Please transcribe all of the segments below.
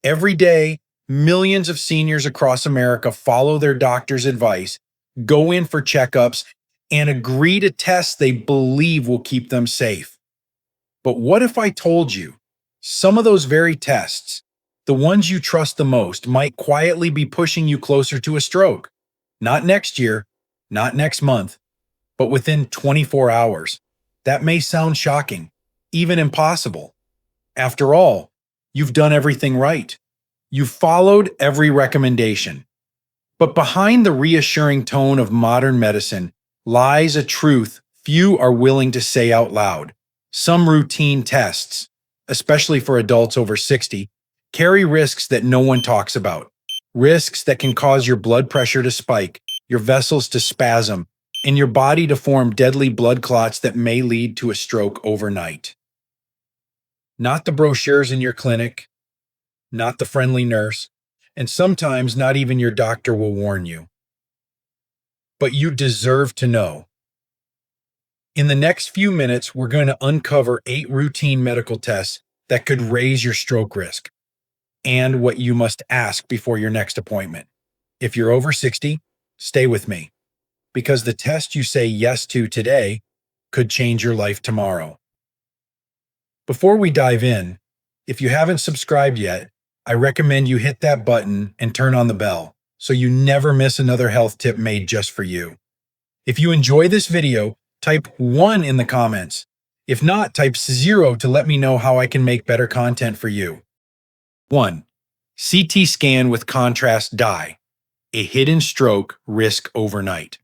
Every day, millions of seniors across America follow their doctor's advice, go in for checkups, and agree to tests they believe will keep them safe. But what if I told you some of those very tests, the ones you trust the most, might quietly be pushing you closer to a stroke? Not next year, not next month, but within 24 hours. That may sound shocking, even impossible. After all, you've done everything right. You've followed every recommendation. But behind the reassuring tone of modern medicine lies a truth few are willing to say out loud. Some routine tests, especially for adults over 60, carry risks that no one talks about. Risks that can cause your blood pressure to spike, your vessels to spasm, and your body to form deadly blood clots that may lead to a stroke overnight. Not the brochures in your clinic, not the friendly nurse, and sometimes not even your doctor will warn you. But you deserve to know. In the next few minutes, we're going to uncover 8 routine medical tests that could raise your stroke risk, and what you must ask before your next appointment. If you're over 60, stay with me, because the test you say yes to today could change your life tomorrow. Before we dive in, if you haven't subscribed yet, I recommend you hit that button and turn on the bell so you never miss another health tip made just for you. If you enjoy this video, type 1 in the comments. If not, type 0 to let me know how I can make better content for you. 1. CT scan with contrast dye. A hidden stroke risk overnight.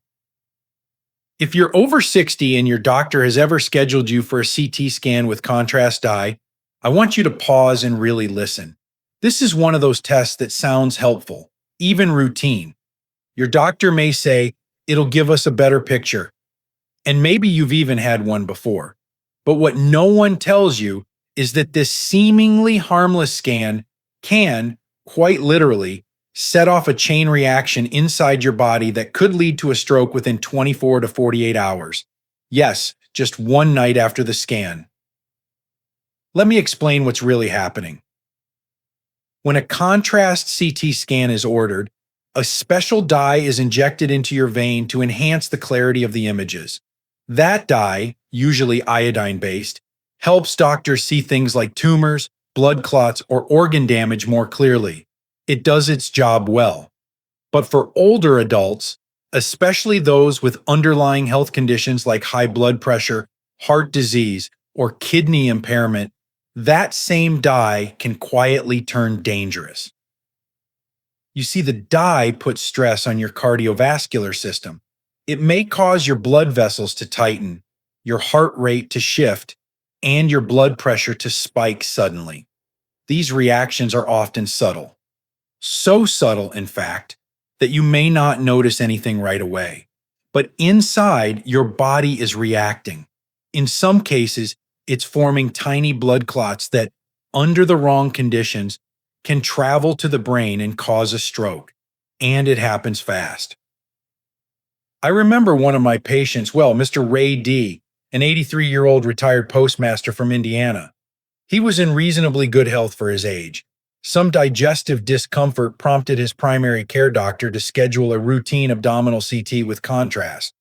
If you're over 60 and your doctor has ever scheduled you for a CT scan with contrast dye, I want you to pause and really listen. This is one of those tests that sounds helpful, even routine. Your doctor may say, "It'll give us a better picture." And maybe you've even had one before. But what no one tells you is that this seemingly harmless scan can, quite literally, set off a chain reaction inside your body that could lead to a stroke within 24 to 48 hours. Yes, just one night after the scan. Let me explain what's really happening. When a contrast CT scan is ordered, a special dye is injected into your vein to enhance the clarity of the images. That dye, usually iodine-based, helps doctors see things like tumors, blood clots, or organ damage more clearly. It does its job well. But for older adults, especially those with underlying health conditions like high blood pressure, heart disease, or kidney impairment, that same dye can quietly turn dangerous. You see, the dye puts stress on your cardiovascular system. It may cause your blood vessels to tighten, your heart rate to shift, and your blood pressure to spike suddenly. These reactions are often subtle. So subtle, in fact, that you may not notice anything right away. But inside, your body is reacting. In some cases, it's forming tiny blood clots that, under the wrong conditions, can travel to the brain and cause a stroke. And it happens fast. I remember one of my patients, Mr. Ray D., an 83-year-old retired postmaster from Indiana. He was in reasonably good health for his age. Some digestive discomfort prompted his primary care doctor to schedule a routine abdominal CT with contrast.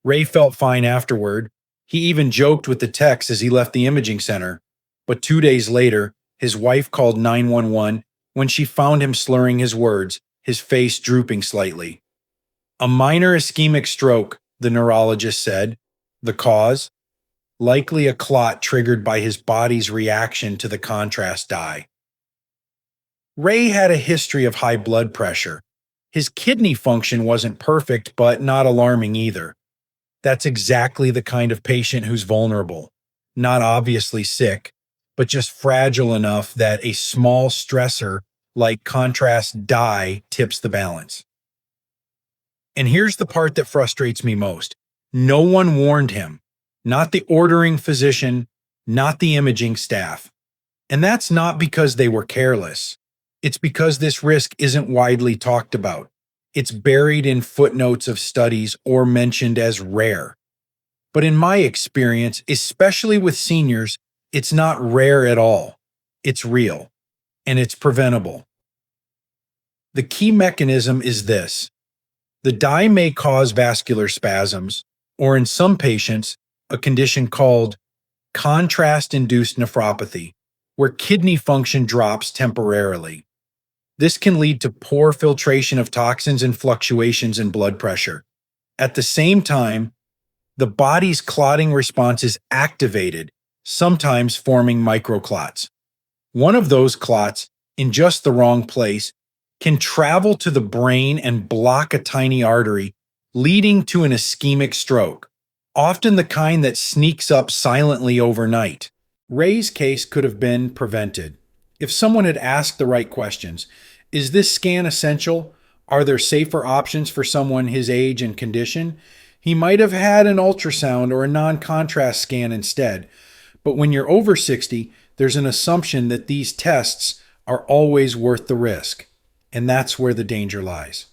Ray felt fine afterward. He even joked with the techs as he left the imaging center. But 2 days later, his wife called 911 when she found him slurring his words, his face drooping slightly. A minor ischemic stroke, the neurologist said. The cause? Likely a clot triggered by his body's reaction to the contrast dye. Ray had a history of high blood pressure. His kidney function wasn't perfect, but not alarming either. That's exactly the kind of patient who's vulnerable, not obviously sick, but just fragile enough that a small stressor like contrast dye tips the balance. And here's the part that frustrates me most. No one warned him, not the ordering physician, not the imaging staff. And that's not because they were careless. It's because this risk isn't widely talked about. It's buried in footnotes of studies or mentioned as rare. But in my experience, especially with seniors, it's not rare at all. It's real. and it's preventable. The key mechanism is this. The dye may cause vascular spasms, or in some patients, a condition called contrast-induced nephropathy, where kidney function drops temporarily. This can lead to poor filtration of toxins and fluctuations in blood pressure. At the same time, the body's clotting response is activated, sometimes forming microclots. One of those clots, in just the wrong place, can travel to the brain and block a tiny artery, leading to an ischemic stroke, often the kind that sneaks up silently overnight. Ray's case could have been prevented if someone had asked the right questions. Is this scan essential? Are there safer options for someone his age and condition? He might have had an ultrasound or a non-contrast scan instead. But when you're over 60, there's an assumption that these tests are always worth the risk. And that's where the danger lies.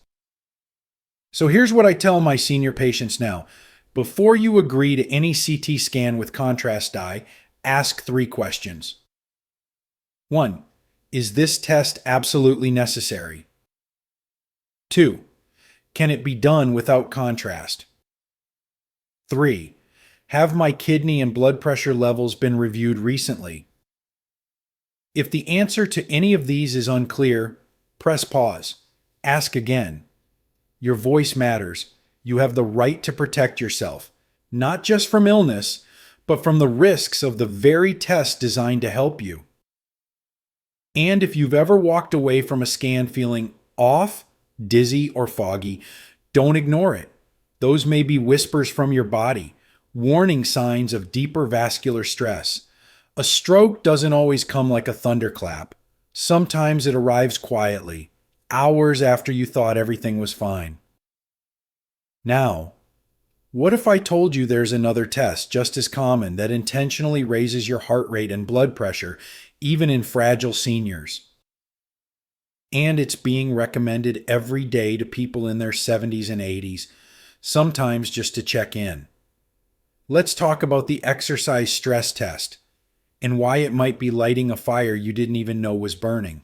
So here's what I tell my senior patients now. Before you agree to any CT scan with contrast dye, ask 3 questions. 1. Is this test absolutely necessary? 2. Can it be done without contrast? 3. Have my kidney and blood pressure levels been reviewed recently? If the answer to any of these is unclear, press pause. Ask again. Your voice matters. You have the right to protect yourself, not just from illness, but from the risks of the very test designed to help you. And if you've ever walked away from a scan feeling off, dizzy, or foggy, don't ignore it. Those may be whispers from your body, warning signs of deeper vascular stress. A stroke doesn't always come like a thunderclap. Sometimes it arrives quietly, hours after you thought everything was fine. Now, what if I told you there's another test just as common that intentionally raises your heart rate and blood pressure, even in fragile seniors? And it's being recommended every day to people in their 70s and 80s, sometimes just to check in. Let's talk about the exercise stress test and why it might be lighting a fire you didn't even know was burning.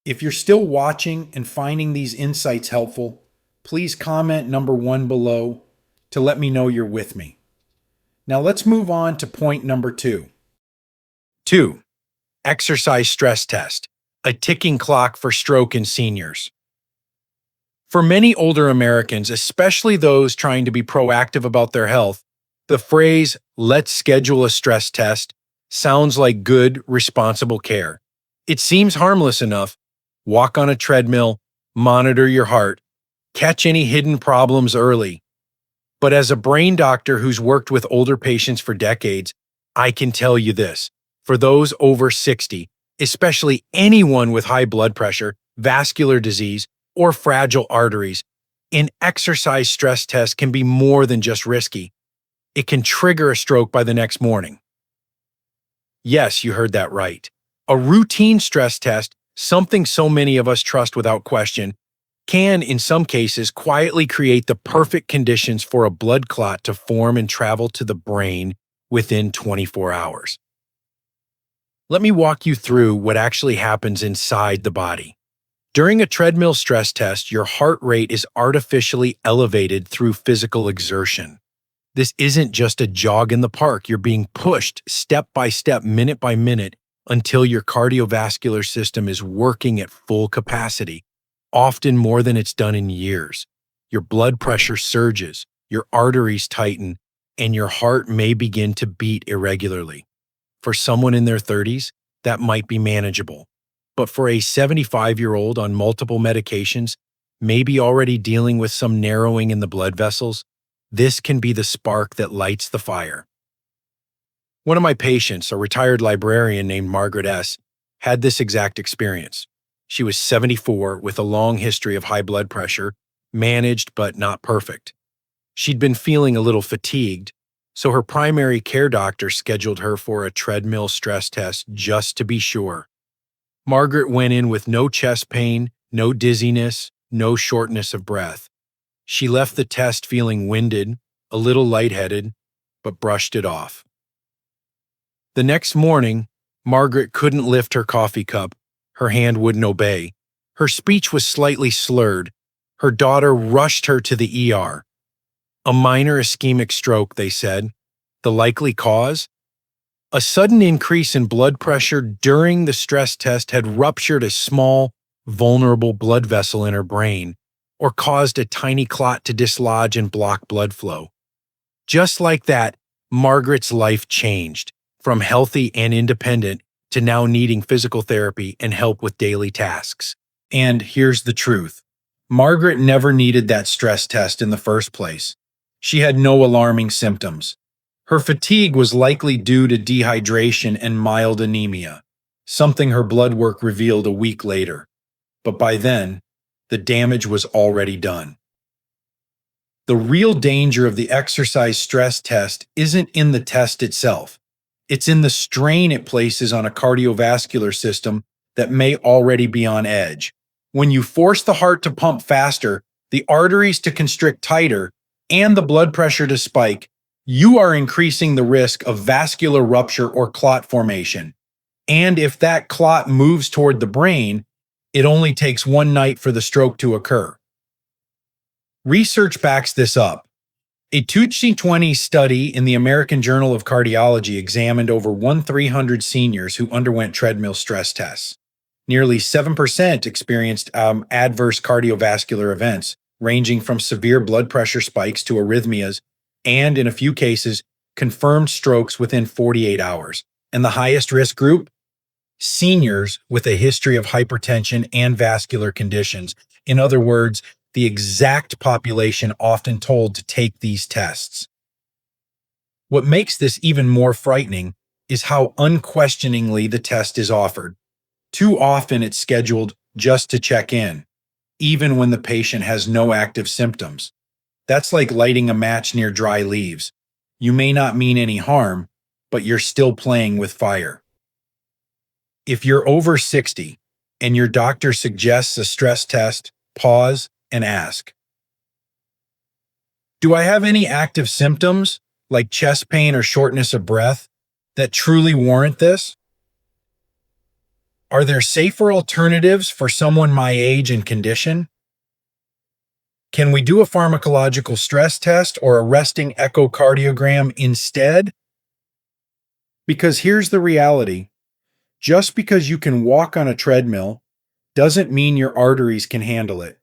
If you're still watching and finding these insights helpful, please comment number 1 below to let me know you're with me. Now let's move on to point number 2. 2. Exercise stress test, a ticking clock for stroke in seniors. For many older Americans, especially those trying to be proactive about their health, the phrase, "let's schedule a stress test," sounds like good, responsible care. It seems harmless enough. Walk on a treadmill, monitor your heart, catch any hidden problems early. But as a brain doctor who's worked with older patients for decades, I can tell you this. For those over 60, especially anyone with high blood pressure, vascular disease, or fragile arteries, an exercise stress test can be more than just risky. It can trigger a stroke by the next morning. Yes, you heard that right. A routine stress test, something so many of us trust without question, can, in some cases, quietly create the perfect conditions for a blood clot to form and travel to the brain within 24 hours. Let me walk you through what actually happens inside the body. During a treadmill stress test, your heart rate is artificially elevated through physical exertion. This isn't just a jog in the park. You're being pushed step by step, minute by minute, until your cardiovascular system is working at full capacity, often more than it's done in years. Your blood pressure surges, your arteries tighten, and your heart may begin to beat irregularly. For someone in their 30s, that might be manageable. But for a 75-year-old on multiple medications, maybe already dealing with some narrowing in the blood vessels, this can be the spark that lights the fire. One of my patients, a retired librarian named Margaret S., had this exact experience. She was 74 with a long history of high blood pressure, managed but not perfect. She'd been feeling a little fatigued, so her primary care doctor scheduled her for a treadmill stress test just to be sure. Margaret went in with no chest pain, no dizziness, no shortness of breath. She left the test feeling winded, a little lightheaded, but brushed it off. The next morning, Margaret couldn't lift her coffee cup. Her hand wouldn't obey. Her speech was slightly slurred. Her daughter rushed her to the ER. A minor ischemic stroke, they said. The likely cause? A sudden increase in blood pressure during the stress test had ruptured a small, vulnerable blood vessel in her brain, or caused a tiny clot to dislodge and block blood flow. Just like that, Margaret's life changed, from healthy and independent to now needing physical therapy and help with daily tasks. And here's the truth. Margaret never needed that stress test in the first place. She had no alarming symptoms. Her fatigue was likely due to dehydration and mild anemia, something her blood work revealed a week later. But by then, the damage was already done. The real danger of the exercise stress test isn't in the test itself. It's in the strain it places on a cardiovascular system that may already be on edge. When you force the heart to pump faster, the arteries to constrict tighter, and the blood pressure to spike, you are increasing the risk of vascular rupture or clot formation. And if that clot moves toward the brain, it only takes one night for the stroke to occur. Research backs this up. A 2020 study in the American Journal of Cardiology examined over 1,300 seniors who underwent treadmill stress tests. Nearly 7% experienced adverse cardiovascular events, ranging from severe blood pressure spikes to arrhythmias, and in a few cases, confirmed strokes within 48 hours. And the highest risk group? Seniors with a history of hypertension and vascular conditions. In other words, the exact population often told to take these tests. What makes this even more frightening is how unquestioningly the test is offered. Too often it's scheduled just to check in, even when the patient has no active symptoms. That's like lighting a match near dry leaves. You may not mean any harm, but you're still playing with fire. If you're over 60 and your doctor suggests a stress test, pause and ask, do I have any active symptoms, like chest pain or shortness of breath, that truly warrant this? Are there safer alternatives for someone my age and condition? Can we do a pharmacological stress test or a resting echocardiogram instead? Because here's the reality. Just because you can walk on a treadmill doesn't mean your arteries can handle it.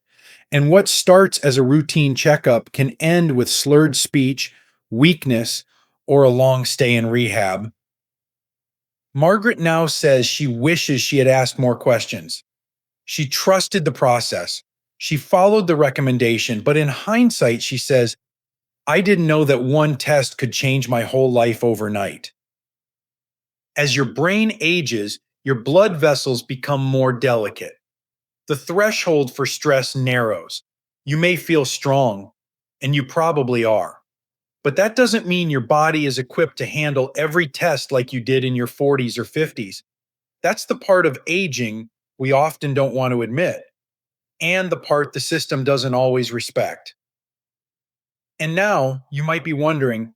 And what starts as a routine checkup can end with slurred speech, weakness, or a long stay in rehab. Margaret now says she wishes she had asked more questions. She trusted the process. She followed the recommendation, but in hindsight, she says, I didn't know that one test could change my whole life overnight. As your brain ages, your blood vessels become more delicate. The threshold for stress narrows. You may feel strong, and you probably are. But that doesn't mean your body is equipped to handle every test like you did in your 40s or 50s. That's the part of aging we often don't want to admit, and the part the system doesn't always respect. And now you might be wondering,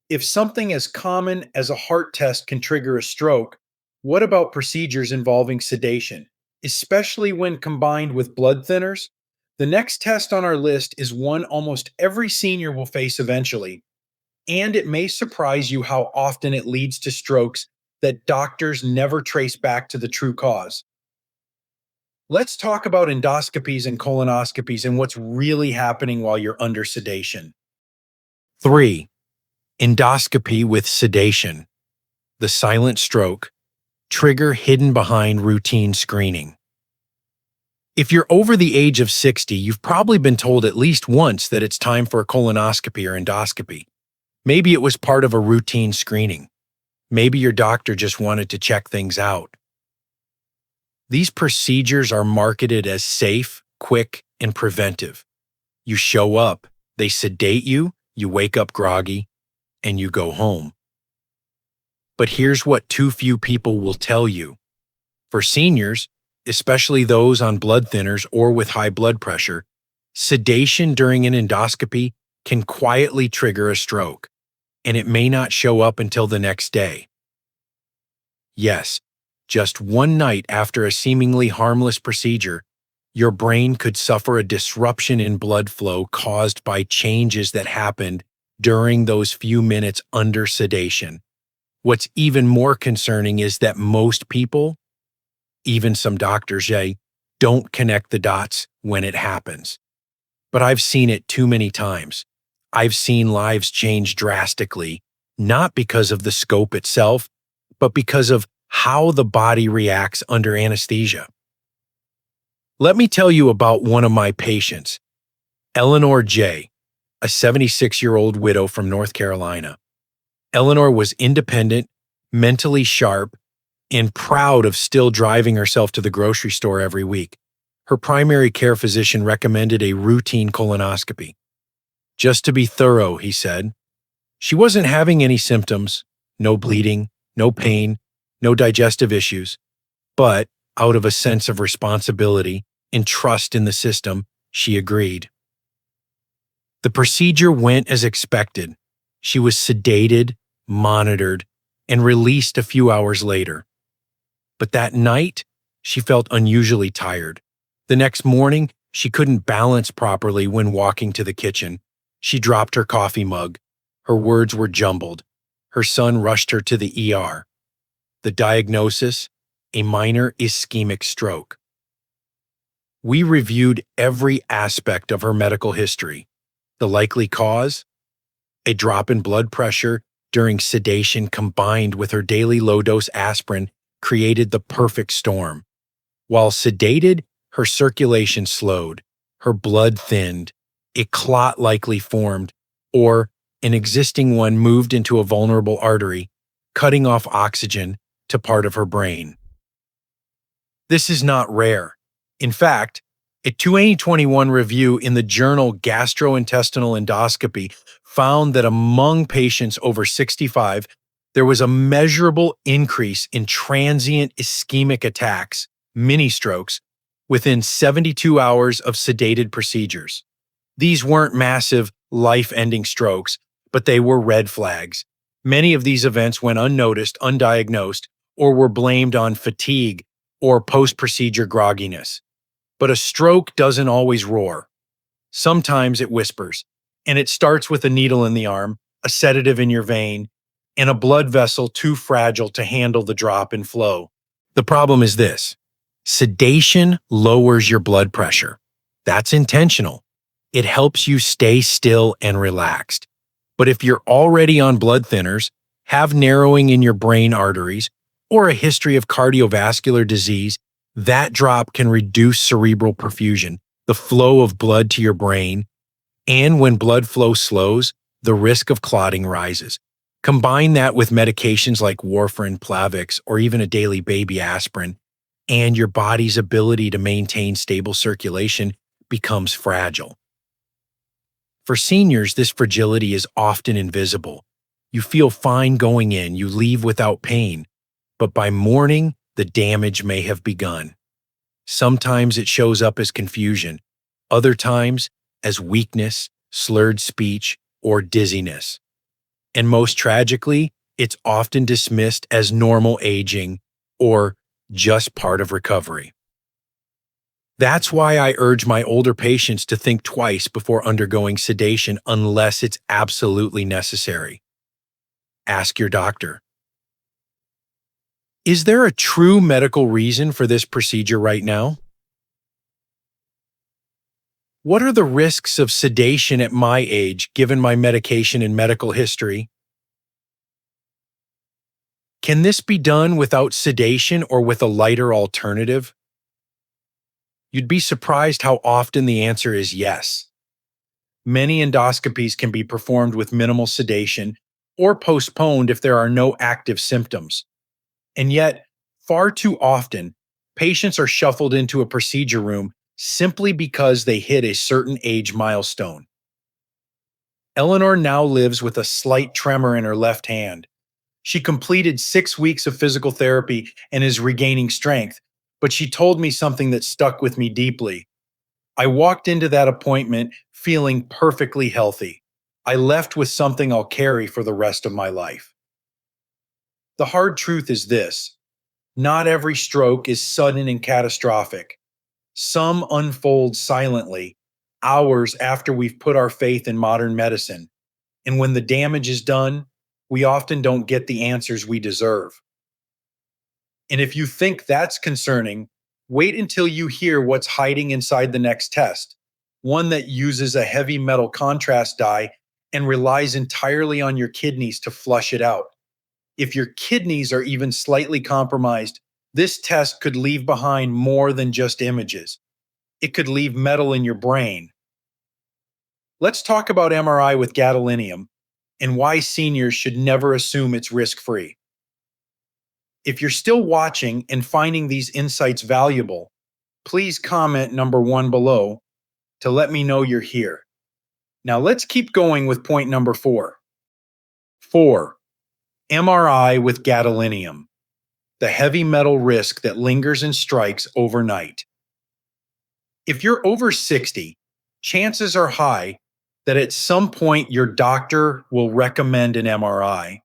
if something as common as a heart test can trigger a stroke, what about procedures involving sedation, especially when combined with blood thinners? The next test on our list is one almost every senior will face eventually, and it may surprise you how often it leads to strokes that doctors never trace back to the true cause. Let's talk about endoscopies and colonoscopies and what's really happening while you're under sedation. 3. Endoscopy with sedation. The silent stroke. Trigger hidden behind routine screening. If you're over the age of 60, you've probably been told at least once that it's time for a colonoscopy or endoscopy. Maybe it was part of a routine screening. Maybe your doctor just wanted to check things out. These procedures are marketed as safe, quick, and preventive. You show up, they sedate you, you wake up groggy, and you go home. But here's what too few people will tell you. For seniors, especially those on blood thinners or with high blood pressure, sedation during an endoscopy can quietly trigger a stroke, and it may not show up until the next day. Yes, just one night after a seemingly harmless procedure, your brain could suffer a disruption in blood flow caused by changes that happened during those few minutes under sedation. What's even more concerning is that most people, even some doctors, don't connect the dots when it happens. But I've seen it too many times. I've seen lives change drastically, not because of the scope itself, but because of how the body reacts under anesthesia. Let me tell you about one of my patients, Eleanor J., a 76-year-old widow from North Carolina. Eleanor was independent, mentally sharp, and proud of still driving herself to the grocery store every week. Her primary care physician recommended a routine colonoscopy. Just to be thorough, he said. She wasn't having any symptoms, no bleeding, no pain, no digestive issues, but out of a sense of responsibility and trust in the system, she agreed. The procedure went as expected. She was sedated, monitored, and released a few hours later. But that night, she felt unusually tired. The next morning, she couldn't balance properly when walking to the kitchen. She dropped her coffee mug. Her words were jumbled. Her son rushed her to the ER. The diagnosis? A minor ischemic stroke. We reviewed every aspect of her medical history. The likely cause? A drop in blood pressure during sedation combined with her daily low-dose aspirin created the perfect storm. While sedated, her circulation slowed, her blood thinned, a clot likely formed, or an existing one moved into a vulnerable artery, cutting off oxygen to part of her brain. This is not rare. In fact, a 2021 review in the journal Gastrointestinal Endoscopy found that among patients over 65, there was a measurable increase in transient ischemic attacks, mini strokes, within 72 hours of sedated procedures. These weren't massive, life-ending strokes, but they were red flags. Many of these events went unnoticed, undiagnosed, or were blamed on fatigue or post-procedure grogginess. But a stroke doesn't always roar. Sometimes it whispers, and it starts with a needle in the arm, a sedative in your vein, and a blood vessel too fragile to handle the drop in flow. The problem is this: sedation lowers your blood pressure. That's intentional. It helps you stay still and relaxed. But if you're already on blood thinners, have narrowing in your brain arteries, or a history of cardiovascular disease, that drop can reduce cerebral perfusion, the flow of blood to your brain, and when blood flow slows, the risk of clotting rises. Combine that with medications like warfarin, Plavix, or even a daily baby aspirin, and your body's ability to maintain stable circulation becomes fragile. For seniors, this fragility is often invisible. You feel fine going in, you leave without pain, but by morning, the damage may have begun. Sometimes it shows up as confusion, other times as weakness, slurred speech, or dizziness. And most tragically, it's often dismissed as normal aging or just part of recovery. That's why I urge my older patients to think twice before undergoing sedation unless it's absolutely necessary. Ask your doctor. Is there a true medical reason for this procedure right now? What are the risks of sedation at my age given my medication and medical history? Can this be done without sedation or with a lighter alternative? You'd be surprised how often the answer is yes. Many endoscopies can be performed with minimal sedation or postponed if there are no active symptoms. And yet, far too often, patients are shuffled into a procedure room simply because they hit a certain age milestone. Eleanor now lives with a slight tremor in her left hand. She completed 6 weeks of physical therapy and is regaining strength, but she told me something that stuck with me deeply. I walked into that appointment feeling perfectly healthy. I left with something I'll carry for the rest of my life. The hard truth is this: Not every stroke is sudden and catastrophic. Some unfold silently, hours after we've put our faith in modern medicine. And when the damage is done, we often don't get the answers we deserve. And if you think that's concerning, wait until you hear what's hiding inside the next test, one that uses a heavy metal contrast dye and relies entirely on your kidneys to flush it out. If your kidneys are even slightly compromised, this test could leave behind more than just images. It could leave metal in your brain. Let's talk about MRI with gadolinium and why seniors should never assume it's risk-free. If you're still watching and finding these insights valuable, please comment number 1 below to let me know you're here. Now let's keep going with point number 4. 4. MRI with gadolinium, the heavy metal risk that lingers and strikes overnight. If you're over 60, chances are high that at some point your doctor will recommend an MRI.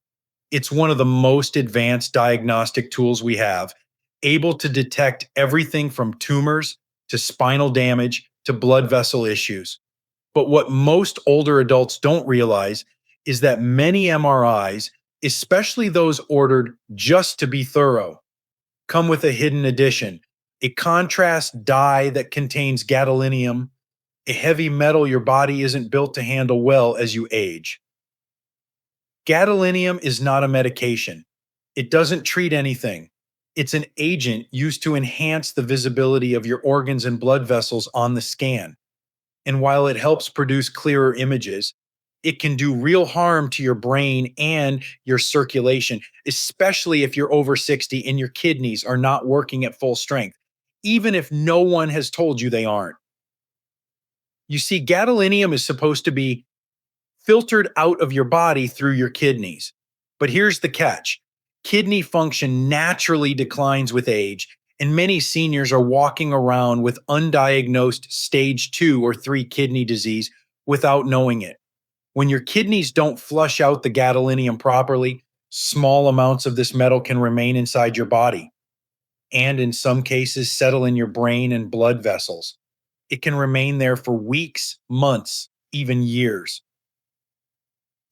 It's one of the most advanced diagnostic tools we have, able to detect everything from tumors to spinal damage to blood vessel issues. But what most older adults don't realize is that many MRIs, especially those ordered just to be thorough, come with a hidden addition, a contrast dye that contains gadolinium, a heavy metal your body isn't built to handle well as you age. Gadolinium is not a medication. It doesn't treat anything. It's an agent used to enhance the visibility of your organs and blood vessels on the scan. And while it helps produce clearer images, it can do real harm to your brain and your circulation, especially if you're over 60 and your kidneys are not working at full strength, even if no one has told you they aren't. You see, gadolinium is supposed to be filtered out of your body through your kidneys. But here's the catch. Kidney function naturally declines with age, and many seniors are walking around with undiagnosed stage 2 or 3 kidney disease without knowing it. When your kidneys don't flush out the gadolinium properly, small amounts of this metal can remain inside your body, and in some cases settle in your brain and blood vessels. It can remain there for weeks, months, even years.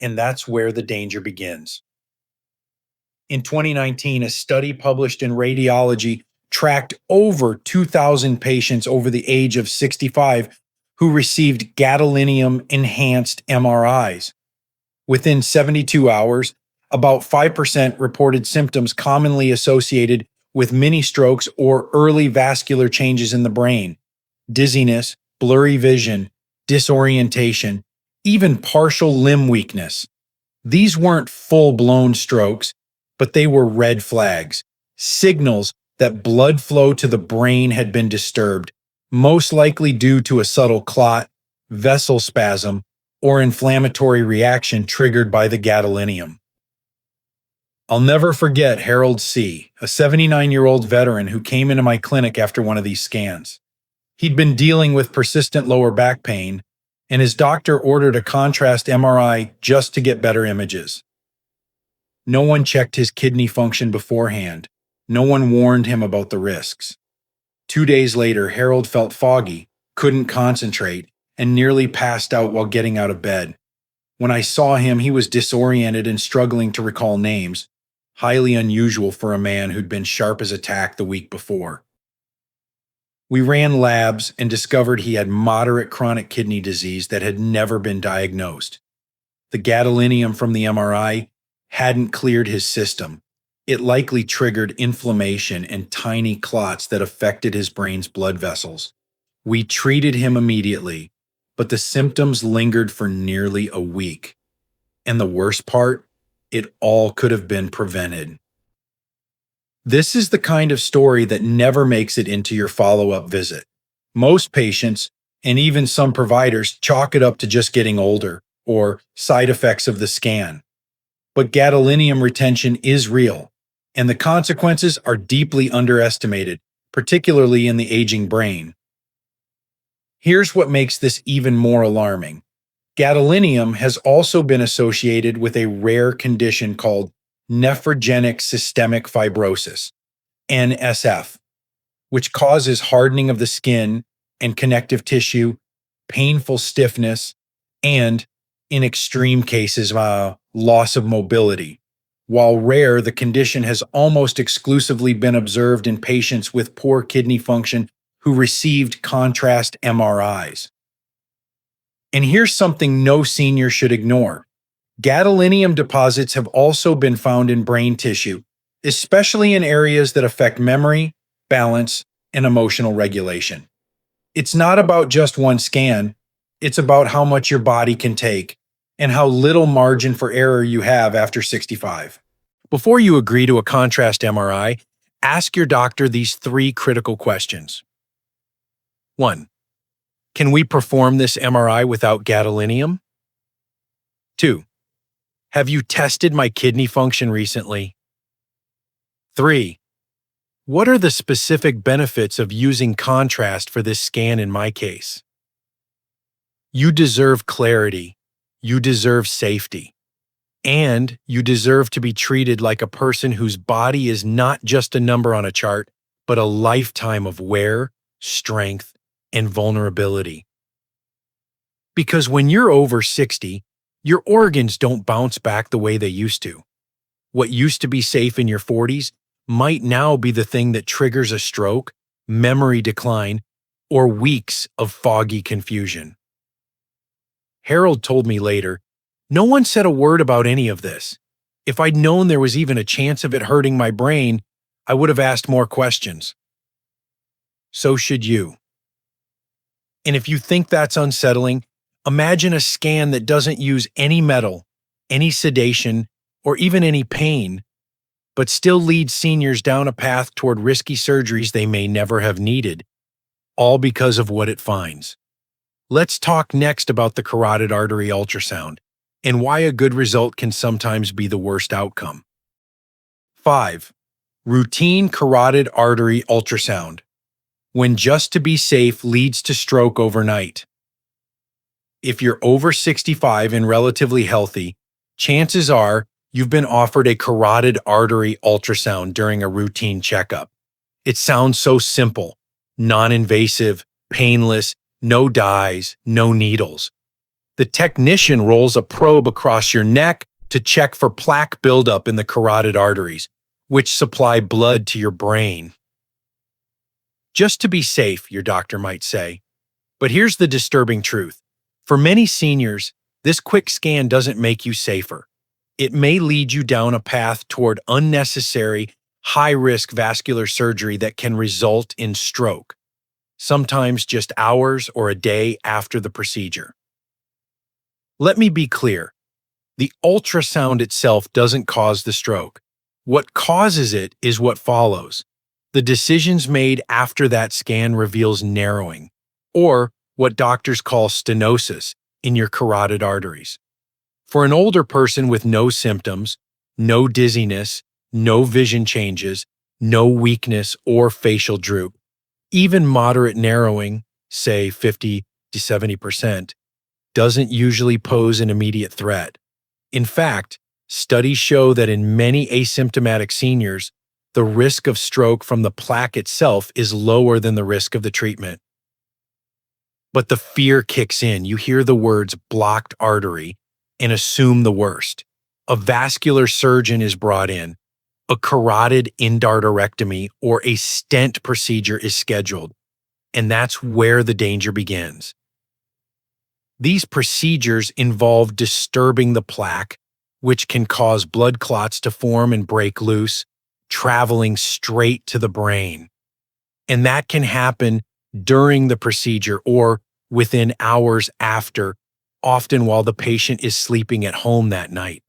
And that's where the danger begins. In 2019, a study published in Radiology tracked over 2,000 patients over the age of 65 who received gadolinium-enhanced MRIs. Within 72 hours, about 5% reported symptoms commonly associated with mini strokes or early vascular changes in the brain: dizziness, blurry vision, disorientation, even partial limb weakness. These weren't full-blown strokes, but they were red flags, signals that blood flow to the brain had been disturbed, most likely due to a subtle clot, vessel spasm, or inflammatory reaction triggered by the gadolinium. I'll never forget Harold C., a 79-year-old veteran who came into my clinic after one of these scans. He'd been dealing with persistent lower back pain, and his doctor ordered a contrast MRI just to get better images. No one checked his kidney function beforehand. No one warned him about the risks. 2 days later, Harold felt foggy, couldn't concentrate, and nearly passed out while getting out of bed. When I saw him, he was disoriented and struggling to recall names, highly unusual for a man who'd been sharp as a tack the week before. We ran labs and discovered he had moderate chronic kidney disease that had never been diagnosed. The gadolinium from the MRI hadn't cleared his system. It likely triggered inflammation and tiny clots that affected his brain's blood vessels. We treated him immediately, but the symptoms lingered for nearly a week. And the worst part, it all could have been prevented. This is the kind of story that never makes it into your follow-up visit. Most patients, and even some providers, chalk it up to just getting older or side effects of the scan. But gadolinium retention is real, and the consequences are deeply underestimated, particularly in the aging brain. Here's what makes this even more alarming. Gadolinium has also been associated with a rare condition called nephrogenic systemic fibrosis. NSF, which causes hardening of the skin and connective tissue, painful stiffness, and, in extreme cases, loss of mobility. While rare, the condition has almost exclusively been observed in patients with poor kidney function who received contrast MRIs. And here's something no senior should ignore. Gadolinium deposits have also been found in brain tissue, especially in areas that affect memory, balance, and emotional regulation. It's not about just one scan, it's about how much your body can take and how little margin for error you have after 65. Before you agree to a contrast MRI, ask your doctor these 3 critical questions. 1. Can we perform this MRI without gadolinium? 2. Have you tested my kidney function recently? 3. What are the specific benefits of using contrast for this scan in my case? You deserve clarity, you deserve safety, and you deserve to be treated like a person whose body is not just a number on a chart, but a lifetime of wear, strength, and vulnerability. Because when you're over 60, your organs don't bounce back the way they used to. What used to be safe in your 40s might now be the thing that triggers a stroke, memory decline, or weeks of foggy confusion. Harold told me later, "No one said a word about any of this. If I'd known there was even a chance of it hurting my brain, I would have asked more questions." So should you. And if you think that's unsettling, imagine a scan that doesn't use any metal, any sedation, or even any pain, but still leads seniors down a path toward risky surgeries they may never have needed, all because of what it finds. Let's talk next about the carotid artery ultrasound and why a good result can sometimes be the worst outcome. 5. Routine carotid artery ultrasound, when just to be safe leads to stroke overnight. If you're over 65 and relatively healthy, chances are you've been offered a carotid artery ultrasound during a routine checkup. It sounds so simple, non-invasive, painless, no dyes, no needles. The technician rolls a probe across your neck to check for plaque buildup in the carotid arteries, which supply blood to your brain. Just to be safe, your doctor might say. But here's the disturbing truth. For many seniors, this quick scan doesn't make you safer. It may lead you down a path toward unnecessary, high-risk vascular surgery that can result in stroke, sometimes just hours or a day after the procedure. Let me be clear. The ultrasound itself doesn't cause the stroke. What causes it is what follows. The decisions made after that scan reveals narrowing, or what doctors call stenosis, in your carotid arteries. For an older person with no symptoms, no dizziness, no vision changes, no weakness or facial droop, even moderate narrowing, say 50 to 70%, doesn't usually pose an immediate threat. In fact, studies show that in many asymptomatic seniors, the risk of stroke from the plaque itself is lower than the risk of the treatment. But the fear kicks in. You hear the words blocked artery and assume the worst. A vascular surgeon is brought in. A carotid endarterectomy or a stent procedure is scheduled. And that's where the danger begins. These procedures involve disturbing the plaque, which can cause blood clots to form and break loose, traveling straight to the brain. And that can happen during the procedure or within hours after, often while the patient is sleeping at home that night.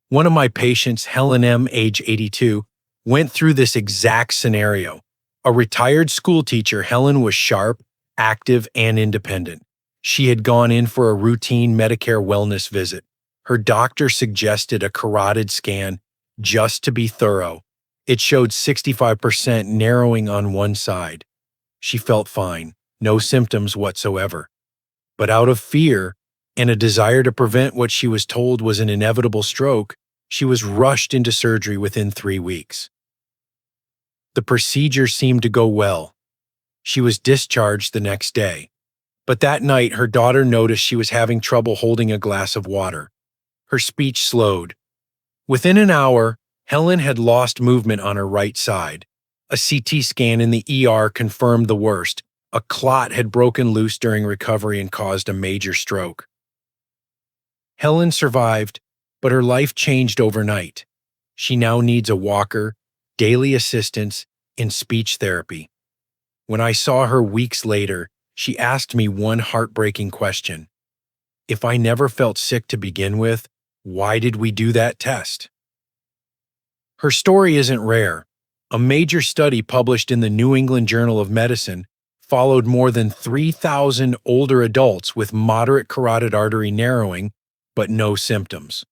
One of my patients, Helen M., age 82, went through this exact scenario. A retired school teacher, Helen was sharp, active, and independent. She had gone in for a routine Medicare wellness visit. Her doctor suggested a carotid scan just to be thorough. It showed 65% narrowing on one side. She felt fine, no symptoms whatsoever. But out of fear and a desire to prevent what she was told was an inevitable stroke, she was rushed into surgery within 3 weeks. The procedure seemed to go well. She was discharged the next day. But that night, her daughter noticed she was having trouble holding a glass of water. Her speech slowed. Within an hour, Helen had lost movement on her right side. A CT scan in the ER confirmed the worst. A clot had broken loose during recovery and caused a major stroke. Helen survived, but her life changed overnight. She now needs a walker, daily assistance, and speech therapy. When I saw her weeks later, she asked me one heartbreaking question. If I never felt sick to begin with, why did we do that test? Her story isn't rare. A major study published in the New England Journal of Medicine followed more than 3,000 older adults with moderate carotid artery narrowing, but no symptoms.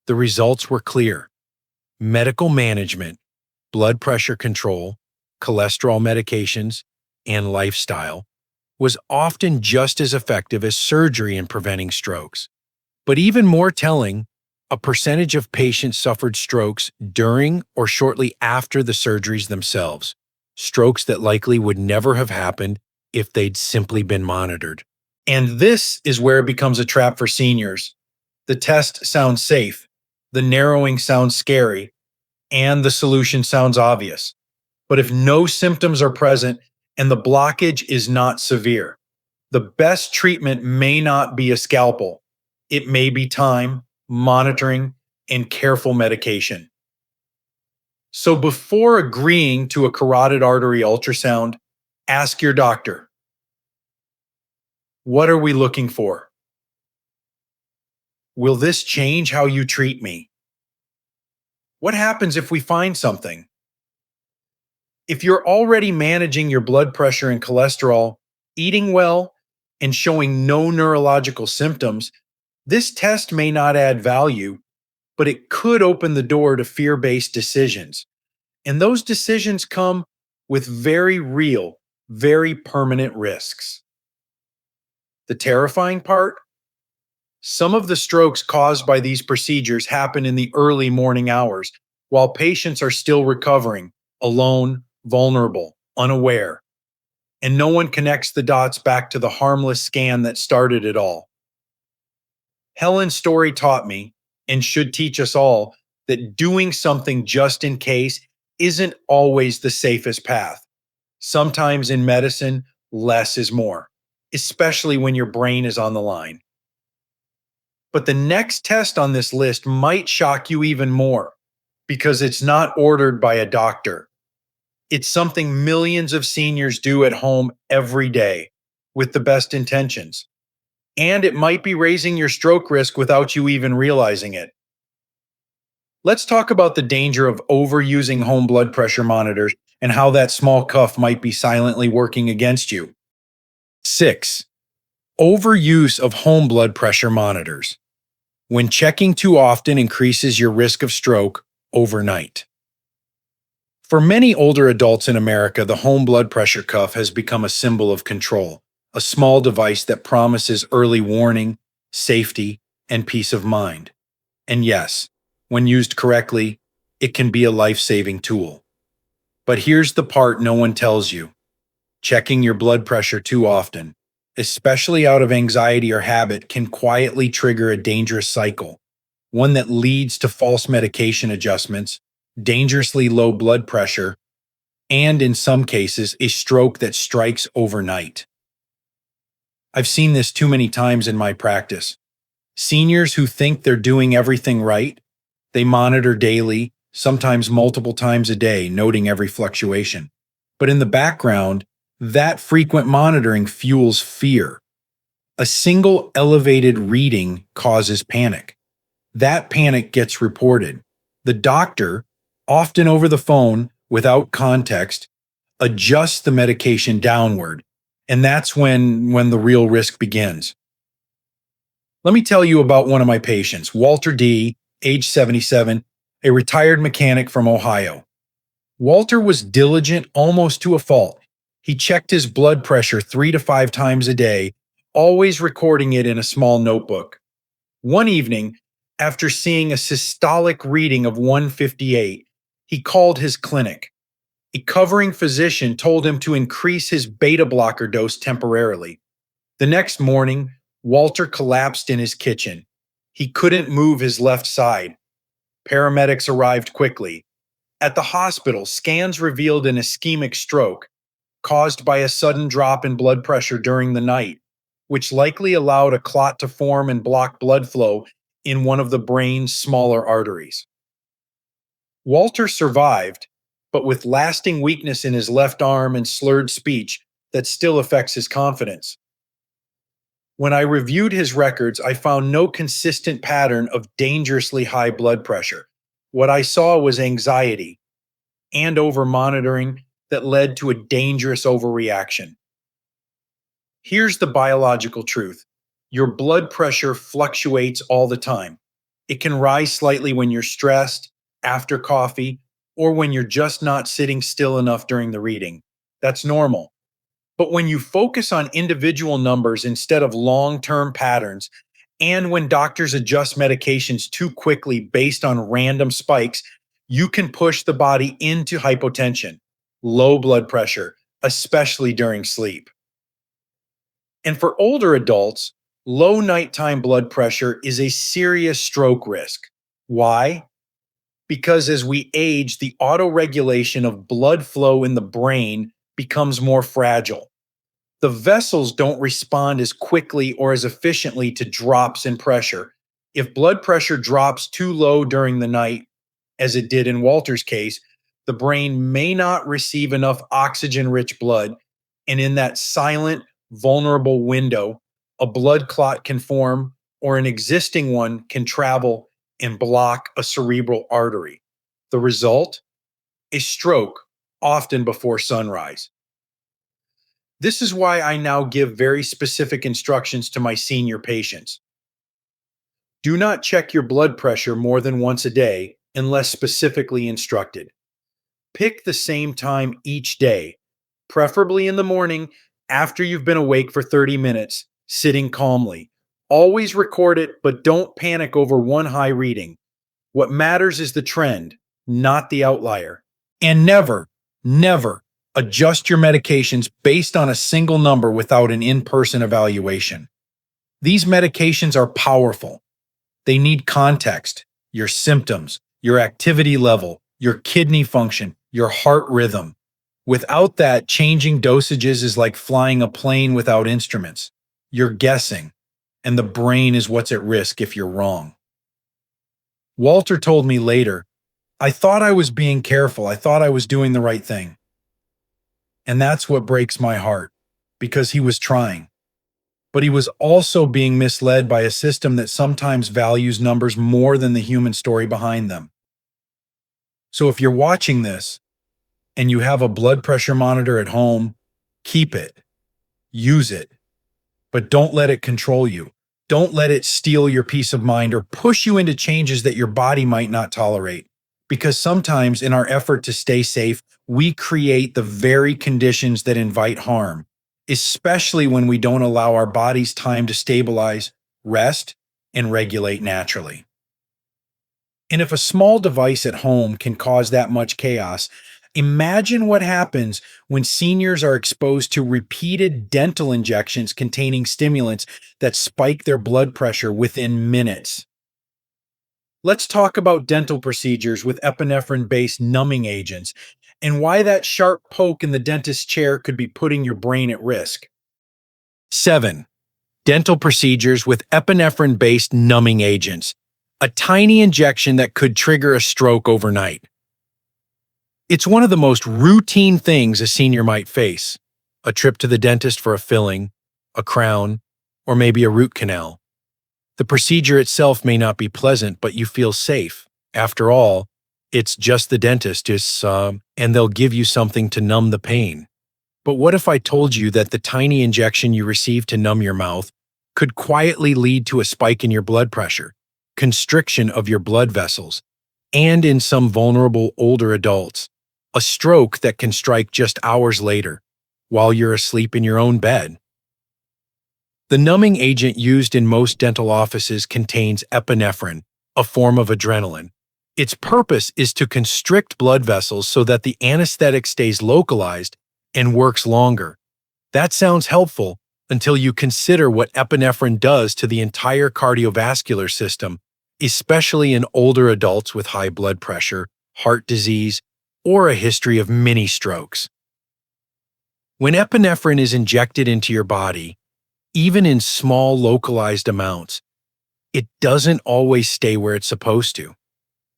The results were clear. Medical management, blood pressure control, cholesterol medications, and lifestyle was often just as effective as surgery in preventing strokes. But even more telling, a percentage of patients suffered strokes during or shortly after the surgeries themselves, strokes that likely would never have happened if they'd simply been monitored. And this is where it becomes a trap for seniors. The test sounds safe, the narrowing sounds scary, and the solution sounds obvious. But if no symptoms are present and the blockage is not severe, the best treatment may not be a scalpel. It may be time, monitoring, and careful medication. So before agreeing to a carotid artery ultrasound, ask your doctor, what are we looking for? Will this change how you treat me? What happens if we find something? If you're already managing your blood pressure and cholesterol, eating well, and showing no neurological symptoms, this test may not add value, but it could open the door to fear-based decisions. And those decisions come with very real, very permanent risks. The terrifying part? Some of the strokes caused by these procedures happen in the early morning hours, while patients are still recovering, alone, vulnerable, unaware. And no one connects the dots back to the harmless scan that started it all. Helen's story taught me, and should teach us all, that doing something just in case isn't always the safest path. Sometimes in medicine, less is more, especially when your brain is on the line. But the next test on this list might shock you even more, because it's not ordered by a doctor. It's something millions of seniors do at home every day with the best intentions. And it might be raising your stroke risk without you even realizing it. Let's talk about the danger of overusing home blood pressure monitors and how that small cuff might be silently working against you. 6. Overuse of home blood pressure monitors. When checking too often increases your risk of stroke overnight. For many older adults in America, the home blood pressure cuff has become a symbol of control, a small device that promises early warning, safety, and peace of mind. And yes, when used correctly, it can be a life-saving tool. But here's the part no one tells you. Checking your blood pressure too often, especially out of anxiety or habit, can quietly trigger a dangerous cycle, one that leads to false medication adjustments, dangerously low blood pressure, and in some cases, a stroke that strikes overnight. I've seen this too many times in my practice. Seniors who think they're doing everything right, they monitor daily, sometimes multiple times a day, noting every fluctuation. But in the background, that frequent monitoring fuels fear. A single elevated reading causes panic. That panic gets reported. The doctor, often over the phone, without context, adjusts the medication downward. And that's when the real risk begins. Let me tell you about one of my patients, Walter D., age 77, a retired mechanic from Ohio. Walter was diligent almost to a fault. He checked his blood pressure 3 to 5 times a day, always recording it in a small notebook. One evening, after seeing a systolic reading of 158, he called his clinic. A covering physician told him to increase his beta blocker dose temporarily. The next morning, Walter collapsed in his kitchen. He couldn't move his left side. Paramedics arrived quickly. At the hospital, scans revealed an ischemic stroke caused by a sudden drop in blood pressure during the night, which likely allowed a clot to form and block blood flow in one of the brain's smaller arteries. Walter survived, but with lasting weakness in his left arm and slurred speech that still affects his confidence. When I reviewed his records, I found no consistent pattern of dangerously high blood pressure. What I saw was anxiety and over-monitoring that led to a dangerous overreaction. Here's the biological truth. Your blood pressure fluctuates all the time. It can rise slightly when you're stressed, after coffee, or when you're just not sitting still enough during the reading. That's normal. But when you focus on individual numbers instead of long-term patterns, and when doctors adjust medications too quickly based on random spikes, you can push the body into hypotension, low blood pressure, especially during sleep. And for older adults, low nighttime blood pressure is a serious stroke risk. Why? Because as we age, the autoregulation of blood flow in the brain becomes more fragile. The vessels don't respond as quickly or as efficiently to drops in pressure. If blood pressure drops too low during the night, as it did in Walter's case, the brain may not receive enough oxygen-rich blood, and in that silent, vulnerable window, a blood clot can form or an existing one can travel and block a cerebral artery. The result? A stroke, often before sunrise. This is why I now give very specific instructions to my senior patients. Do not check your blood pressure more than once a day unless specifically instructed. Pick the same time each day, preferably in the morning after you've been awake for 30 minutes, sitting calmly. Always record it, but don't panic over one high reading. What matters is the trend, not the outlier. And never, never adjust your medications based on a single number without an in-person evaluation. These medications are powerful. They need context, your symptoms, your activity level, your kidney function, your heart rhythm. Without that, changing dosages is like flying a plane without instruments. You're guessing, and the brain is what's at risk if you're wrong. Walter told me later, I thought I was being careful. I thought I was doing the right thing. And that's what breaks my heart, because he was trying. But he was also being misled by a system that sometimes values numbers more than the human story behind them. So if you're watching this and you have a blood pressure monitor at home, keep it, use it, but don't let it control you. Don't let it steal your peace of mind or push you into changes that your body might not tolerate. Because sometimes in our effort to stay safe, we create the very conditions that invite harm, especially when we don't allow our bodies time to stabilize, rest, and regulate naturally. And if a small device at home can cause that much chaos, imagine what happens when seniors are exposed to repeated dental injections containing stimulants that spike their blood pressure within minutes. Let's talk about dental procedures with epinephrine-based numbing agents and why that sharp poke in the dentist's chair could be putting your brain at risk. 7. Dental procedures with epinephrine-based numbing agents, a tiny injection that could trigger a stroke overnight. It's one of the most routine things a senior might face: a trip to the dentist for a filling, a crown, or maybe a root canal. The procedure itself may not be pleasant, but you feel safe. After all, it's just the dentist, and they'll give you something to numb the pain. But what if I told you that the tiny injection you receive to numb your mouth could quietly lead to a spike in your blood pressure, constriction of your blood vessels, and in some vulnerable older adults, a stroke that can strike just hours later, while you're asleep in your own bed? The numbing agent used in most dental offices contains epinephrine, a form of adrenaline. Its purpose is to constrict blood vessels so that the anesthetic stays localized and works longer. That sounds helpful until you consider what epinephrine does to the entire cardiovascular system, especially in older adults with high blood pressure, heart disease, or a history of mini strokes. When epinephrine is injected into your body, even in small localized amounts, it doesn't always stay where it's supposed to.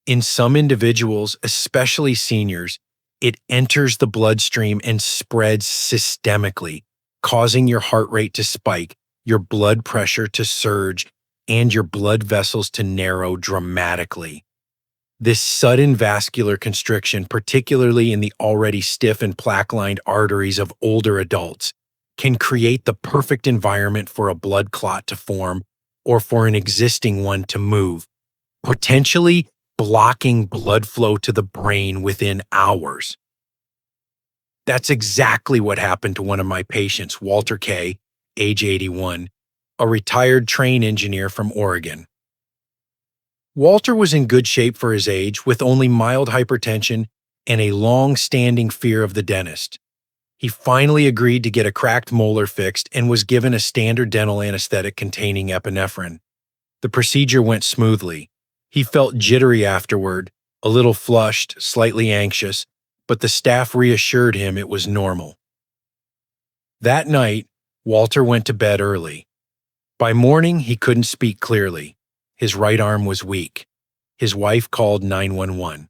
In some individuals, especially seniors, it enters the bloodstream and spreads systemically, causing your heart rate to spike, your blood pressure to surge, and your blood vessels to narrow dramatically. This sudden vascular constriction, particularly in the already stiff and plaque-lined arteries of older adults, can create the perfect environment for a blood clot to form or for an existing one to move, potentially blocking blood flow to the brain within hours. That's exactly what happened to one of my patients, Walter K., age 81, a retired train engineer from Oregon. Walter was in good shape for his age, with only mild hypertension and a long-standing fear of the dentist. He finally agreed to get a cracked molar fixed and was given a standard dental anesthetic containing epinephrine. The procedure went smoothly. He felt jittery afterward, a little flushed, slightly anxious, but the staff reassured him it was normal. That night, Walter went to bed early. By morning, he couldn't speak clearly. His right arm was weak. His wife called 911.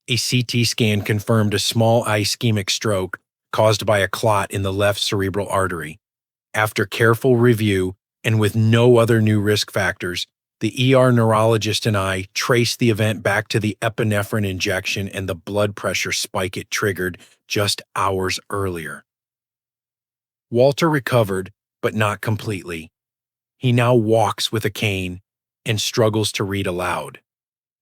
A CT scan confirmed a small ischemic stroke caused by a clot in the left cerebral artery. After careful review and with no other new risk factors, the ER neurologist and I traced the event back to the epinephrine injection and the blood pressure spike it triggered just hours earlier. Walter recovered, but not completely. He now walks with a cane and struggles to read aloud.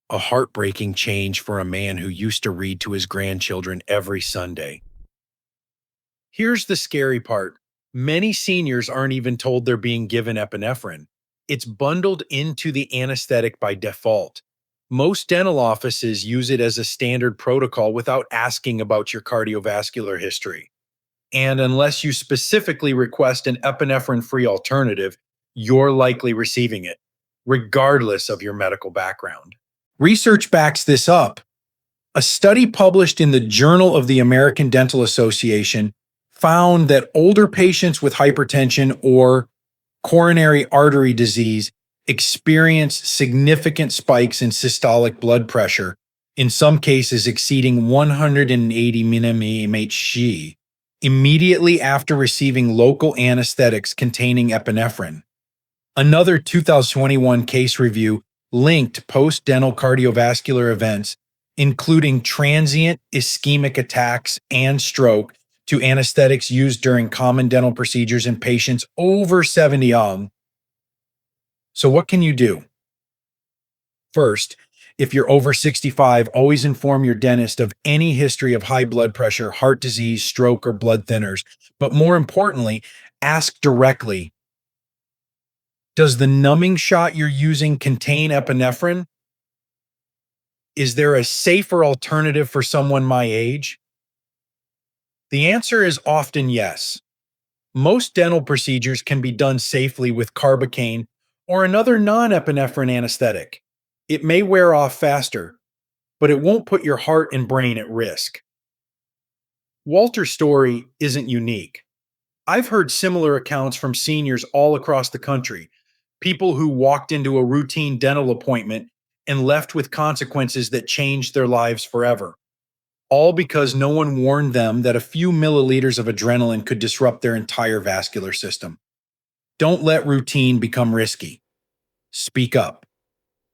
A heartbreaking change for a man who used to read to his grandchildren every Sunday. Here's the scary part. Many seniors aren't even told they're being given epinephrine. It's bundled into the anesthetic by default. Most dental offices use it as a standard protocol without asking about your cardiovascular history. And unless you specifically request an epinephrine-free alternative, you're likely receiving it, regardless of your medical background. Research backs this up. A study published in the Journal of the American Dental Association found that older patients with hypertension or coronary artery disease experience significant spikes in systolic blood pressure, in some cases exceeding 180 mmHg, immediately after receiving local anesthetics containing epinephrine. Another 2021 case review linked post-dental cardiovascular events, including transient ischemic attacks and stroke, to anesthetics used during common dental procedures in patients over 70 young. So what can you do? First, if you're over 65, always inform your dentist of any history of high blood pressure, heart disease, stroke, or blood thinners. But more importantly, ask directly, does the numbing shot you're using contain epinephrine? Is there a safer alternative for someone my age? The answer is often yes. Most dental procedures can be done safely with carbocaine or another non-epinephrine anesthetic. It may wear off faster, but it won't put your heart and brain at risk. Walter's story isn't unique. I've heard similar accounts from seniors all across the country, people who walked into a routine dental appointment and left with consequences that changed their lives forever. All because no one warned them that a few milliliters of adrenaline could disrupt their entire vascular system. Don't let routine become risky. Speak up.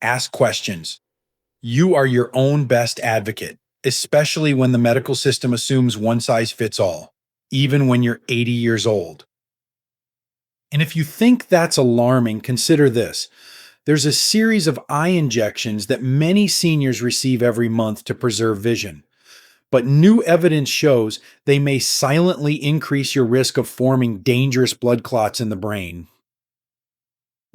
Ask questions. You are your own best advocate, especially when the medical system assumes one size fits all, even when you're 80 years old. And if you think that's alarming, consider this. There's a series of eye injections that many seniors receive every month to preserve vision. But new evidence shows they may silently increase your risk of forming dangerous blood clots in the brain.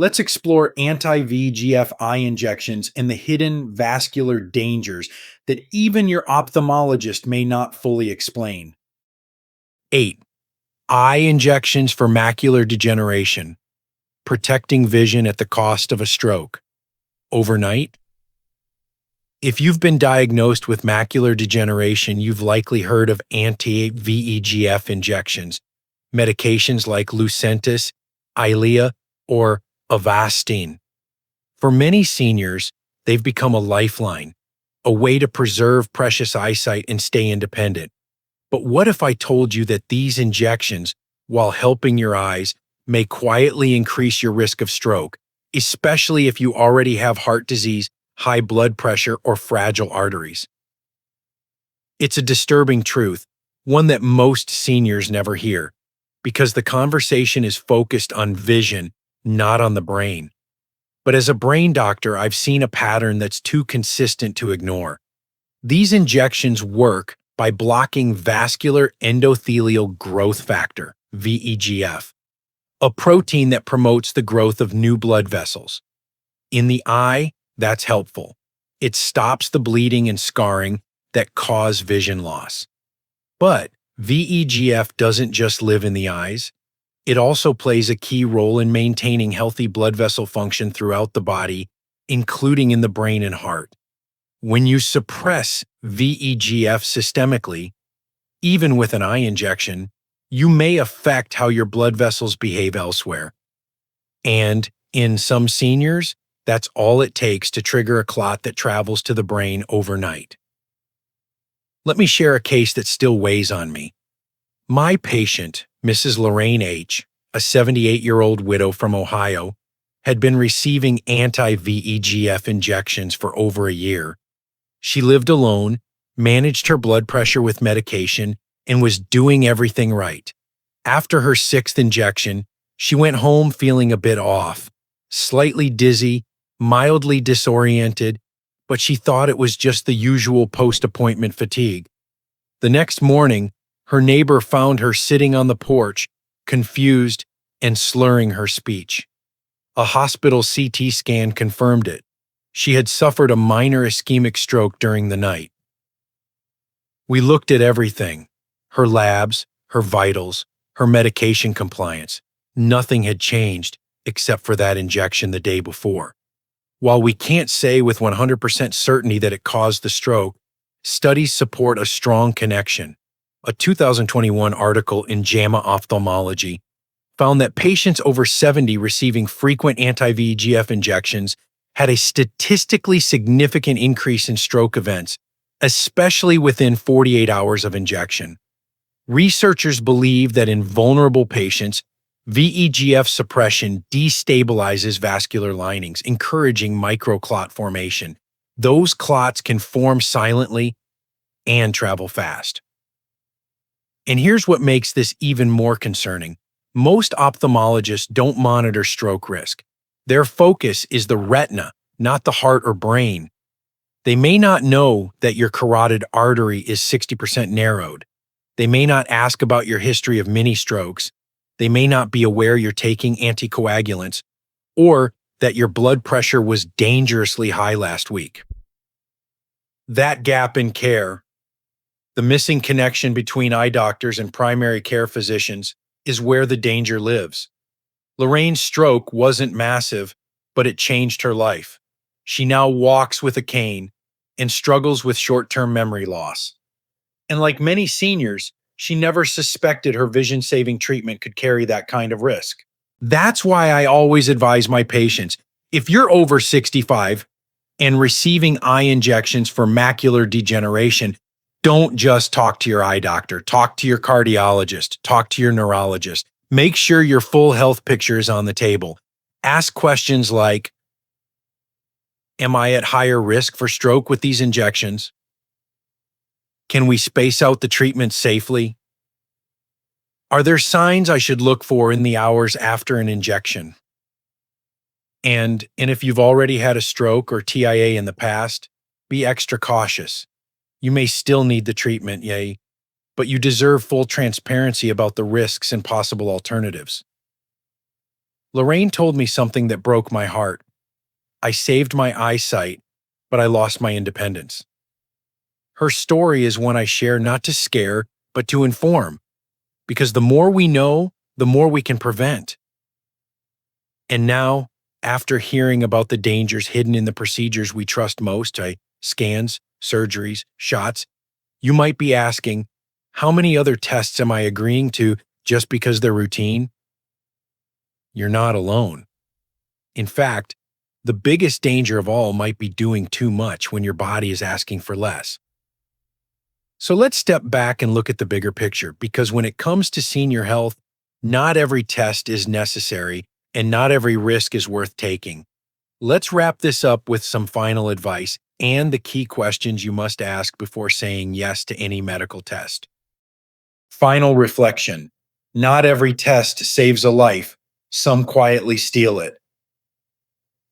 Let's explore anti-VEGF eye injections and the hidden vascular dangers that even your ophthalmologist may not fully explain. 8. Eye injections for macular degeneration, protecting vision at the cost of a stroke. Overnight? If you've been diagnosed with macular degeneration, you've likely heard of anti-VEGF injections, medications like Lucentis, Eylea, or Avastin. For many seniors, they've become a lifeline, a way to preserve precious eyesight and stay independent. But what if I told you that these injections, while helping your eyes, may quietly increase your risk of stroke, especially if you already have heart disease, high blood pressure, or fragile arteries? It's a disturbing truth, one that most seniors never hear, because the conversation is focused on vision, not on the brain. But as a brain doctor, I've seen a pattern that's too consistent to ignore. These injections work by blocking vascular endothelial growth factor, VEGF, a protein that promotes the growth of new blood vessels. In the eye, that's helpful. It stops the bleeding and scarring that cause vision loss. But VEGF doesn't just live in the eyes. It also plays a key role in maintaining healthy blood vessel function throughout the body, including in the brain and heart. When you suppress VEGF systemically, even with an eye injection, you may affect how your blood vessels behave elsewhere. And in some seniors, that's all it takes to trigger a clot that travels to the brain overnight. Let me share a case that still weighs on me. My patient, Mrs. Lorraine H., a 78-year-old widow from Ohio, had been receiving anti-VEGF injections for over a year. She lived alone, managed her blood pressure with medication, and was doing everything right. After her 6th injection, she went home feeling a bit off, slightly dizzy, mildly disoriented, but she thought it was just the usual post-appointment fatigue. The next morning, her neighbor found her sitting on the porch, confused and slurring her speech. A hospital CT scan confirmed it. She had suffered a minor ischemic stroke during the night. We looked at everything: her labs, her vitals, her medication compliance. Nothing had changed except for that injection the day before. While we can't say with 100% certainty that it caused the stroke, studies support a strong connection. A 2021 article in JAMA Ophthalmology found that patients over 70 receiving frequent anti-VEGF injections had a statistically significant increase in stroke events, especially within 48 hours of injection. Researchers believe that in vulnerable patients, VEGF suppression destabilizes vascular linings, encouraging microclot formation. Those clots can form silently and travel fast. And here's what makes this even more concerning. Most ophthalmologists don't monitor stroke risk. Their focus is the retina, not the heart or brain. They may not know that your carotid artery is 60% narrowed. They may not ask about your history of mini strokes. They may not be aware you're taking anticoagulants, or that your blood pressure was dangerously high last week. That gap in care, the missing connection between eye doctors and primary care physicians, is where the danger lives. Lorraine's stroke wasn't massive, but it changed her life. She now walks with a cane and struggles with short-term memory loss. And like many seniors, she never suspected her vision-saving treatment could carry that kind of risk. That's why I always advise my patients, if you're over 65 and receiving eye injections for macular degeneration, don't just talk to your eye doctor. Talk to your cardiologist. Talk to your neurologist. Make sure your full health picture is on the table. Ask questions like, am I at higher risk for stroke with these injections? Can we space out the treatment safely? Are there signs I should look for in the hours after an injection? And if you've already had a stroke or TIA in the past, be extra cautious. You may still need the treatment, but you deserve full transparency about the risks and possible alternatives. Lorraine told me something that broke my heart. I saved my eyesight, but I lost my independence. Her story is one I share not to scare, but to inform, because the more we know, the more we can prevent. And now, after hearing about the dangers hidden in the procedures we trust most, scans, surgeries, shots, you might be asking, how many other tests am I agreeing to just because they're routine? You're not alone. In fact, the biggest danger of all might be doing too much when your body is asking for less. So let's step back and look at the bigger picture, because when it comes to senior health, not every test is necessary and not every risk is worth taking. Let's wrap this up with some final advice and the key questions you must ask before saying yes to any medical test. Final reflection. Not every test saves a life. Some quietly steal it.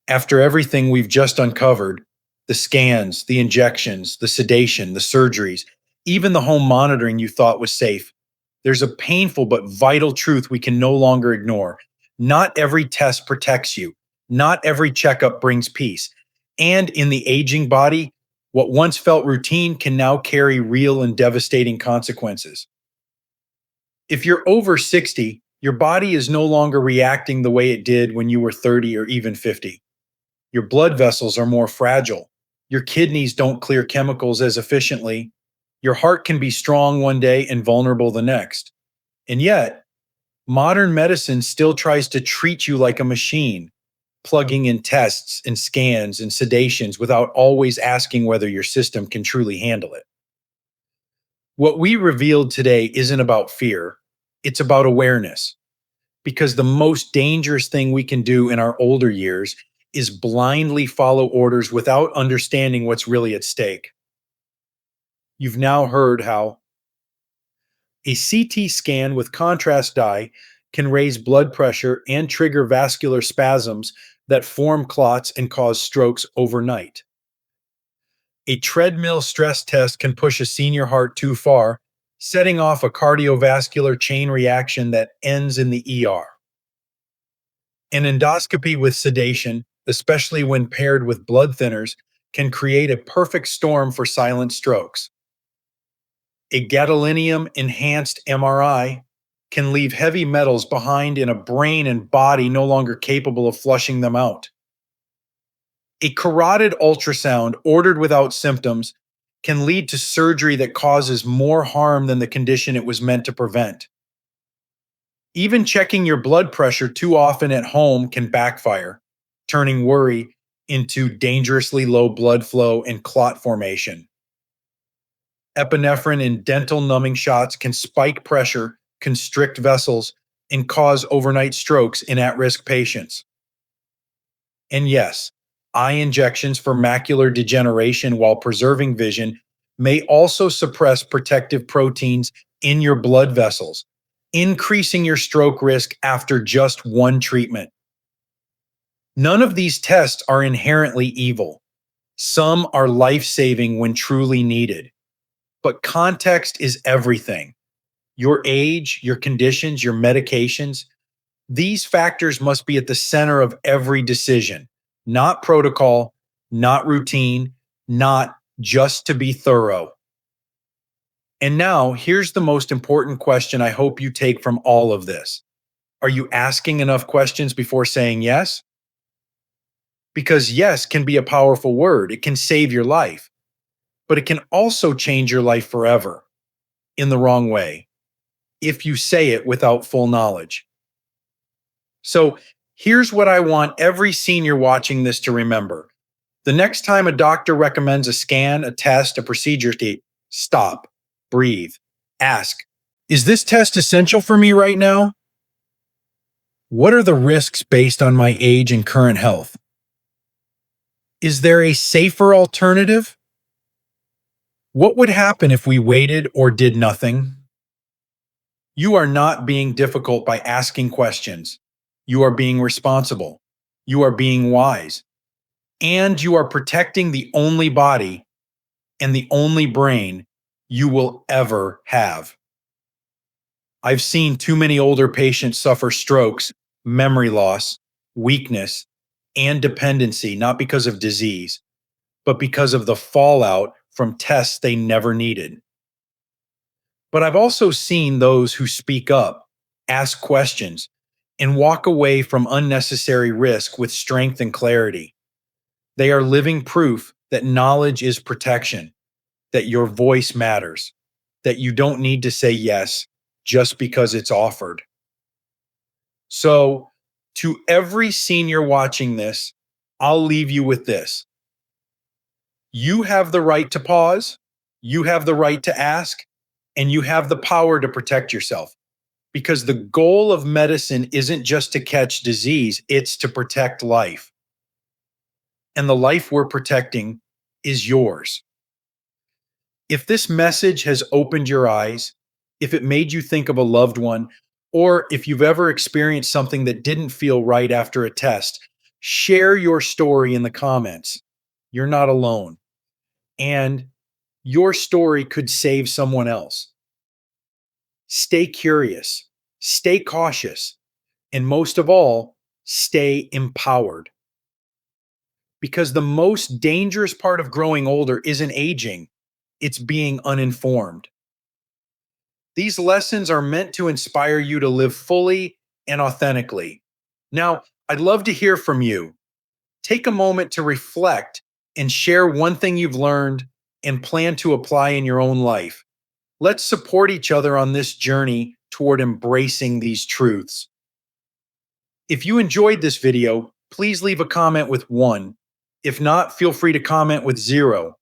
After everything we've just uncovered, the scans, the injections, the sedation, the surgeries, even the home monitoring you thought was safe, there's a painful but vital truth we can no longer ignore. Not every test protects you. Not every checkup brings peace. And in the aging body, what once felt routine can now carry real and devastating consequences. If you're over 60, your body is no longer reacting the way it did when you were 30 or even 50. Your blood vessels are more fragile. Your kidneys don't clear chemicals as efficiently. Your heart can be strong one day and vulnerable the next. And yet, modern medicine still tries to treat you like a machine, plugging in tests and scans and sedations without always asking whether your system can truly handle it. What we revealed today isn't about fear, it's about awareness. Because the most dangerous thing we can do in our older years is blindly follow orders without understanding what's really at stake. You've now heard how a CT scan with contrast dye can raise blood pressure and trigger vascular spasms that form clots and cause strokes overnight. A treadmill stress test can push a senior heart too far, setting off a cardiovascular chain reaction that ends in the ER. An endoscopy with sedation, especially when paired with blood thinners, can create a perfect storm for silent strokes. A gadolinium enhanced MRI can leave heavy metals behind in a brain and body no longer capable of flushing them out. A carotid ultrasound ordered without symptoms can lead to surgery that causes more harm than the condition it was meant to prevent. Even checking your blood pressure too often at home can backfire, turning worry into dangerously low blood flow and clot formation. Epinephrine and dental numbing shots can spike pressure, constrict vessels, and cause overnight strokes in at-risk patients. And yes, eye injections for macular degeneration while preserving vision may also suppress protective proteins in your blood vessels, increasing your stroke risk after just one treatment. None of these tests are inherently evil. Some are life-saving when truly needed. But context is everything. Your age, your conditions, your medications, these factors must be at the center of every decision, not protocol, not routine, not just to be thorough. And now, here's the most important question I hope you take from all of this. Are you asking enough questions before saying yes? Because yes can be a powerful word. It can save your life, but it can also change your life forever in the wrong way if you say it without full knowledge. So here's what I want every senior watching this to remember. The next time a doctor recommends a scan, a test, a procedure, stop, breathe, ask, is this test essential for me right now? What are the risks based on my age and current health? Is there a safer alternative? What would happen if we waited or did nothing? You are not being difficult by asking questions. You are being responsible. You are being wise. And you are protecting the only body and the only brain you will ever have. I've seen too many older patients suffer strokes memory loss, weakness, and dependency, not because of disease, but because of the fallout from tests they never needed. But I've also seen those who speak up, ask questions, and walk away from unnecessary risk with strength and clarity. They are living proof that knowledge is protection, that your voice matters, that you don't need to say yes just because it's offered. So, to every senior watching this, I'll leave you with this. You have the right to pause, you have the right to ask, and you have the power to protect yourself. Because the goal of medicine isn't just to catch disease, it's to protect life. And the life we're protecting is yours. If this message has opened your eyes, if it made you think of a loved one, or if you've ever experienced something that didn't feel right after a test, share your story in the comments. You're not alone. And your story could save someone else. Stay curious, stay cautious, and most of all, stay empowered. Because the most dangerous part of growing older isn't aging, it's being uninformed. These lessons are meant to inspire you to live fully and authentically. Now, I'd love to hear from you. Take a moment to reflect and share one thing you've learned and plan to apply in your own life. Let's support each other on this journey toward embracing these truths. If you enjoyed this video, please leave a comment with 1. If not, feel free to comment with 0.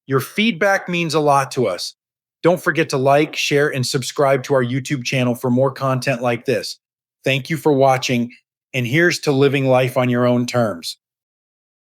Your feedback means a lot to us. Don't forget to like, share, and subscribe to our YouTube channel for more content like this. Thank you for watching, and here's to living life on your own terms.